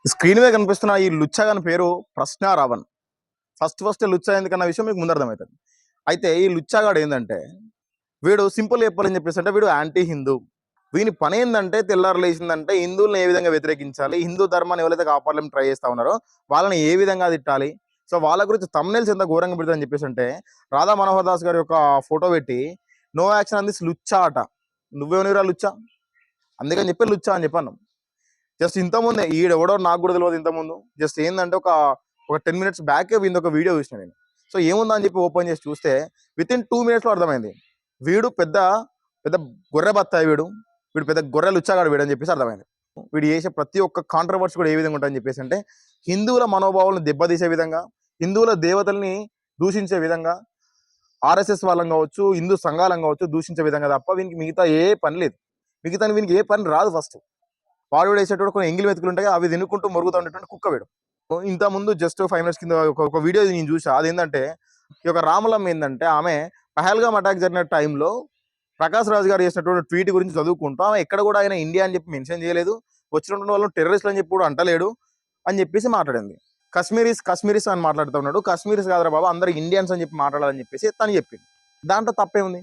Screen మీద కనిపిస్తున్న ఈ లుచ్చా గాని పేరు ప్రశ్న రావణ్. ఫస్ట్ లుచ్చా ఎందుకన్న విషయం మీకు ముందు అర్థమవుతుంది. అయితే ఈ లుచ్చాగాడు ఏంటంటే వీడు సింపుల్ చెప్పాలని చెప్పేసి అంటే వీడు యాంటీ హిందూ. వీని పని ఏంటంటే తెల్లారు లేచిందంటే హిందువులను ఏ విధంగా వ్యతిరేకించాలి, హిందూ ధర్మాన్ని ఎవరైతే కాపాడాలని ట్రై చేస్తా ఉన్నారో వాళ్ళని ఏ విధంగా తిట్టాలి. సో వాళ్ళ గురించి తమ్నెల్స్ ఎంత ఘోరంగా పెడతారని చెప్పేసి అంటే రాధా మనోహర్ దాస్ గారి యొక్క ఫోటో పెట్టి నో యాక్షన్ ఆన్ దిస్ లుచ్చా అట. నువ్వేమనిరా లుచ్చా, అందుకని చెప్పి లుచ్చా అని చెప్పాను. జస్ట్ ఇంతకుముందే ఈడెవడో నాకు కూడా తెలియదు. ఇంతకుముందు జస్ట్ ఏంటంటే ఒక 10 minutes బ్యాక్ ఒక వీడియో చూసిన నేను. సో ఏముందా అని చెప్పి ఓపెన్ చేసి చూస్తే విత్ ఇన్ 2 minutes అర్థమైంది వీడు పెద్ద పెద్ద గొర్రె బత్తాయి, వీడు పెద్ద గొర్రెలు ఉచ్చాగాడు వీడు అని చెప్పేసి అర్థమైంది. వీడు చేసే ప్రతి ఒక్క కాంట్రవర్సీ కూడా ఏ విధంగా ఉంటుందని చెప్పేసి అంటే హిందువుల మనోభావాలను దెబ్బతీసే విధంగా, హిందువుల దేవతల్ని దూషించే విధంగా, ఆర్ఎస్ఎస్ వాళ్ళం కావచ్చు, హిందూ సంఘాలం కావచ్చు దూషించే విధంగా తప్ప వీనికి మిగతా ఏ పని లేదు. వీనికి ఏ పని రాదు. ఫస్ట్ వాడు వేసేటప్పుడు కొన్ని ఎంగిలి మెతుకులు ఉంటాయి, అవి తినుకుంటూ మొరుగుతూ ఉండేటువంటి కుక్క వీడు. ఇంత ముందు జస్ట్ 5 minutes కింద ఒక వీడియో నేను చూసా. అదేంటంటే ఈ యొక్క రామలమ్మ ఏంటంటే ఆమె పహల్గామ్ అటాక్ జరిగిన టైంలో ప్రకాష్ రాజ్ గారు చేసినటువంటి ట్వీట్ గురించి చదువుకుంటూ ఆమె ఎక్కడ కూడా ఆయన ఇండియా అని చెప్పి మెన్షన్ చేయలేదు, వచ్చినటువంటి వాళ్ళు టెర్రరిస్టులు అని చెప్పి కూడా అంటలేడు అని చెప్పేసి మాట్లాడింది. కశ్మీరీస్ అని మాట్లాడుతూ ఉన్నాడు. కశ్మీరీస్ కాదురా బాబా, అందరు ఇండియన్స్ అని చెప్పి మాట్లాడాలని చెప్పేసి తను చెప్పింది. దాంట్లో తప్పే ఉంది.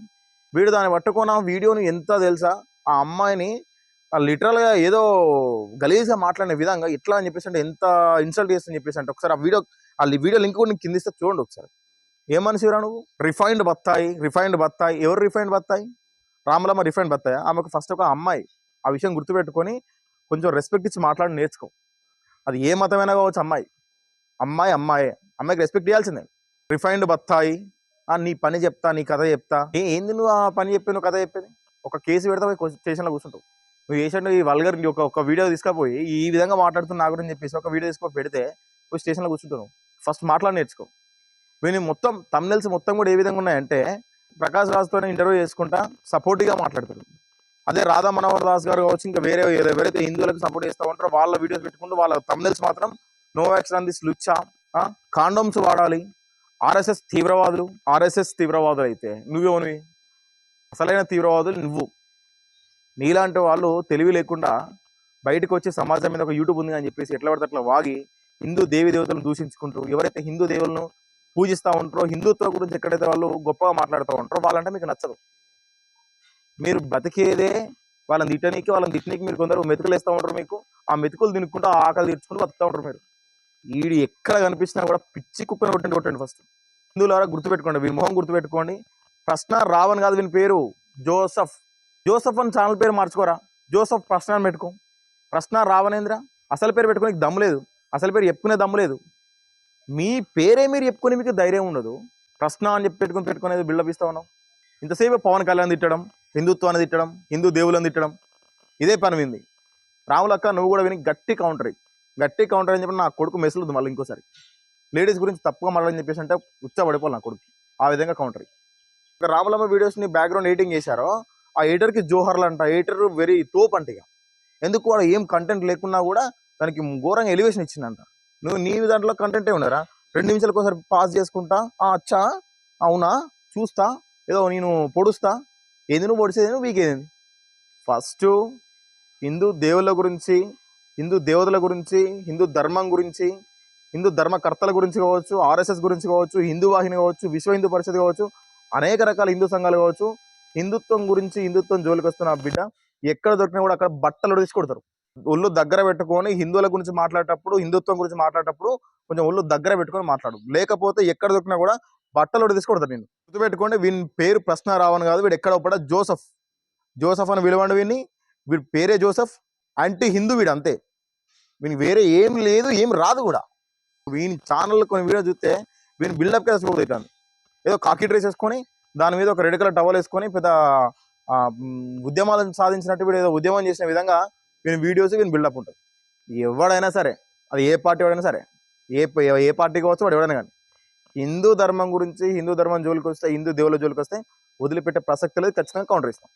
వీడు దాన్ని పట్టుకొని ఆ వీడియోని ఎంత తెలుసా, ఆ అమ్మాయిని లిటరల్ గా ఏదో గలీజ్గా మాట్లాడిన విధంగా ఇట్లా అని చెప్పేసి అంటే ఎంత ఇన్సల్ట్ చేస్తుందని చెప్పేసి అంటే ఒకసారి ఆ వీడియో లింక్ కూడా కింద ఇస్తే చూడండి ఒకసారి. ఏ మనిషిరా నువ్వు? రిఫైన్డ్ బత్తాయి. ఎవరు రిఫైన్డ్ బత్తాయి? రామలమ్మ రిఫైన్డ్ బత్తాయా? ఆమెకు ఫస్ట్ ఒక అమ్మాయి. ఆ విషయం గుర్తుపెట్టుకొని కొంచెం రెస్పెక్ట్ ఇచ్చి మాట్లాడి నేర్చుకో. అది ఏ మతమైనా కావచ్చు, అమ్మాయికి రెస్పెక్ట్ ఇవ్వాల్సిందే. రిఫైన్డ్ బత్తాయి, నీ పని చెప్తా, నీ కథ చెప్తా. ఏంది నువ్వు ఆ పని చెప్పి నువ్వు కథ చెప్పేది? ఒక కేసు పెడతా స్టేషన్లో కూర్చుంటావు. నువ్వు చేసిన ఈ వల్గర్ ఒక వీడియో తీసుకపోయి ఈ విధంగా మాట్లాడుతున్నా నా గురించి చెప్పేసి ఒక వీడియో తీసుకొని పెడితే పోయి స్టేషన్లో కూర్చుంటావు. ఫస్ట్ మాట్లాడి నేర్చుకో. వీని మొత్తం తమ్నెల్స్ మొత్తం కూడా ఏ విధంగా ఉన్నాయంటే ప్రకాష్ రాజ్తో ఇంటర్వ్యూ చేసుకుంటా సపోర్టివ్గా మాట్లాడుతారు. అదే రాధా మనోహర్ దాస్ గారు కావచ్చు, ఇంకా ఎవరైతే హిందువులకు సపోర్ట్ చేస్తూ ఉంటారో వాళ్ళ వీడియోస్ పెట్టుకుంటూ వాళ్ళ తమ్నెల్స్ మాత్రం నో యాక్షన్ ఆన్ దిస్ లుచ్చా, కాండోమ్స్ వాడాలి, ఆర్ఎస్ఎస్ తీవ్రవాదులు అయితే నువ్వేమోనివి? అసలైన తీవ్రవాదులు నువ్వు. నీలాంటి వాళ్ళు తెలివి లేకుండా బయటకు వచ్చి సమాజం మీద ఒక యూట్యూబ్ ఉంది అని చెప్పేసి ఎట్లా పడితే అట్లా వాగి హిందూ దేవి దేవతలను దూషించుకుంటూ ఎవరైతే హిందూ దేవులను పూజిస్తూ ఉంటారో, హిందుత్వం గురించి ఎక్కడైతే వాళ్ళు గొప్పగా మాట్లాడుతూ ఉంటారో వాళ్ళంటే మీకు నచ్చదు. మీరు బతికేదే వాళ్ళని తిట్టనీకి మీరు కొందరు మెతుకులు వేస్తూ ఉంటారు. మీకు ఆ మెతుకులు తినుకుంటూ ఆకలి తీర్చుకుంటూ బతుకుతూ ఉంటారు. మీరు వీడు ఎక్కడ కనిపించినా కూడా పిచ్చి కుక్కను కొట్టండి ఫస్ట్. హిందువులారా గుర్తుపెట్టుకోండి, వీని మొహం గుర్తుపెట్టుకోండి. ప్రశ్న రావణ్ కాదు వీని పేరు, జోసఫ్ అని ఛానల్ పేరు మార్చుకోరా. జోసఫ్ ప్రశ్న అని పెట్టుకో. ప్రశ్న రావణేంద్ర అసలు పేరు పెట్టుకునే దమ్ము లేదు, అసలు పేరు చెప్పుకునే దమ్ము లేదు. మీ పేరే మీరు చెప్పుకునే మీకు ధైర్యం ఉండదు. ప్రశ్న అని చెప్పి పెట్టుకునేది బిల్డప్ ఇస్తా ఉన్నాం. ఇంతసేపు పవన్ కళ్యాణ్ తిట్టడం, హిందుత్వాన్ని తిట్టడం, హిందూ దేవులను తిట్టడం, ఇదే పని వింది. రాములక్క నువ్వు కూడా విని గట్టి కౌంటర్ అని చెప్పి నా కొడుకు మెసులుద్దు మళ్ళీ ఇంకోసారి. లేడీస్ గురించి తప్పుగా మాట్లాడని చెప్పేసి అంటే ఉచ్చబడిపోవాలి నా కొడుకు. ఆ విధంగా కౌంటర్. ఇక రాములమ్మ వీడియోస్ని బ్యాక్గ్రౌండ్ ఎడిటింగ్ చేశారో ఆ ఎడిటర్కి జోహర్లు అంట. ఎడిటర్ వెరీ తోపు అంట. ఇక ఎందుకు వాడు ఏం కంటెంట్ లేకున్నా కూడా దానికి ఘోరంగా ఎలివేషన్ ఇచ్చిందంట. నువ్వు నీ దాంట్లో కంటెంటే ఉండరా? 2 నిమిషాలకు ఒకసారి పాస్ చేసుకుంటా, అచ్చా అవునా చూస్తా, ఏదో నేను పొడుస్తా, ఏది నువ్వు పొడిచేది నువ్వు వీకేది. ఫస్ట్ హిందూ దేవుళ్ళ గురించి, హిందూ దేవతల గురించి, హిందూ ధర్మం గురించి, హిందూ ధర్మకర్తల గురించి కావచ్చు, ఆర్ఎస్ఎస్ గురించి కావచ్చు, హిందూ వాహిని కావచ్చు, విశ్వ హిందూ పరిషత్ కావచ్చు, అనేక రకాల హిందూ సంఘాలు కావచ్చు, హిందుత్వం జోలికి వస్తున్న బిడ్డ ఎక్కడ దొరికినా కూడా అక్కడ బట్టలు తీసుకొడతారు. ఒళ్ళు దగ్గర పెట్టుకొని హిందువుల గురించి మాట్లాడేటప్పుడు, హిందుత్వం గురించి మాట్లాడేటప్పుడు కొంచెం ఒళ్ళు దగ్గర పెట్టుకొని మాట్లాడు. లేకపోతే ఎక్కడ దొరికినా కూడా బట్టలు తీసుకొడతారు. నేను గుర్తుపెట్టుకోండి, వీని పేరు ప్రశ్న రావణ్ కాదు. వీడు ఎక్కడ పడ జోసఫ్ అని పిలవండి వీడిని. వీడి పేరే జోసఫ్. యాంటీ హిందూ వీడు అంతే. వీనికి వేరే ఏం లేదు, ఏం రాదు కూడా. వీని ఛానల్ కొన్ని వీడియో చూస్తే వీని బిల్డప్ కేసు అవుతాను. ఏదో కాకి డ్రెస్ వేసుకొని దాని మీద ఒక రెడ్ కలర్ టవల్ వేసుకొని పెద్ద ఉద్యమాలను సాధించినట్టు వీడు ఏదో ఉద్యమం చేసిన విధంగా వీని వీడియోస్ వీని బిల్డప్ ఉంటుంది. ఎవడైనా సరే, అది ఏ పార్టీ వాడైనా సరే, ఏ పార్టీ కావచ్చు వాడు ఎవడైనా కానీ హిందూ ధర్మం గురించి, హిందూ ధర్మం జోలికి వస్తే, హిందూ దేవుల జోలికి వస్తే వదిలిపెట్టే ప్రసక్తి లేదు. ఖచ్చితంగా కౌంటర్ ఇస్తాం.